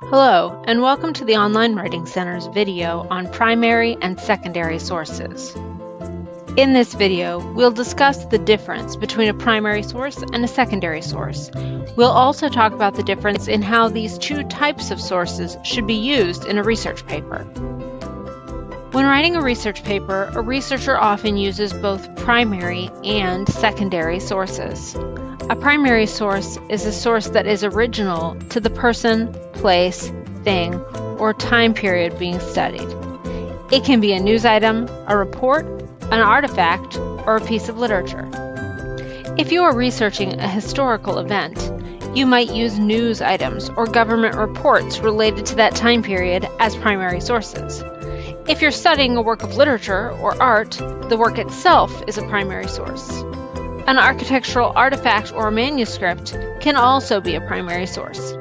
Hello, and welcome to the Online Writing Center's video on primary and secondary sources. In this video, we'll discuss the difference between a primary source and a secondary source. We'll also talk about the difference in how these two types of sources should be used in a research paper. When writing a research paper, a researcher often uses both primary and secondary sources. A primary source is a source that is original to the person, place, thing, or time period being studied. It can be a news item, a report, an artifact, or a piece of literature. If you are researching a historical event, you might use news items or government reports related to that time period as primary sources. If you're studying a work of literature or art, the work itself is a primary source. An architectural artifact or manuscript can also be a primary source.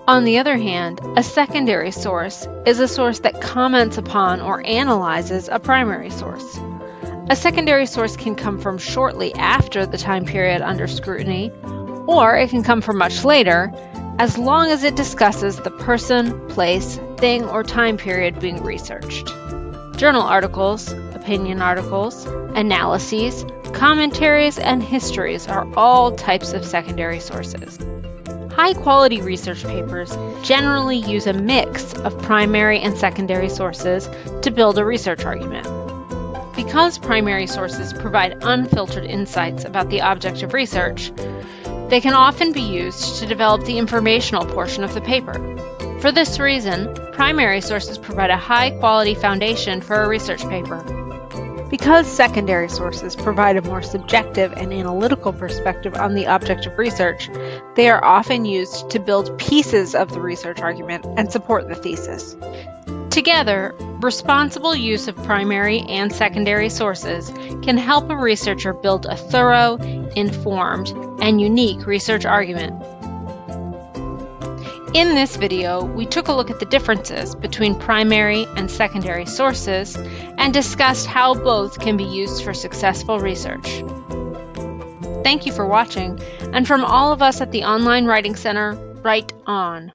On the other hand, a secondary source is a source that comments upon or analyzes a primary source. A secondary source can come from shortly after the time period under scrutiny, or it can come from much later, as long as it discusses the person, place, thing, or time period being researched. Journal articles, opinion articles, analyses, commentaries, and histories are all types of secondary sources. High-quality research papers generally use a mix of primary and secondary sources to build a research argument. Because primary sources provide unfiltered insights about the object of research, they can often be used to develop the informational portion of the paper. For this reason, primary sources provide a high-quality foundation for a research paper. Because secondary sources provide a more subjective and analytical perspective on the object of research, they are often used to build pieces of the research argument and support the thesis. Together, responsible use of primary and secondary sources can help a researcher build a thorough, informed, and unique research argument. In this video, we took a look at the differences between primary and secondary sources and discussed how both can be used for successful research. Thank you for watching, and from all of us at the Online Writing Center, write on!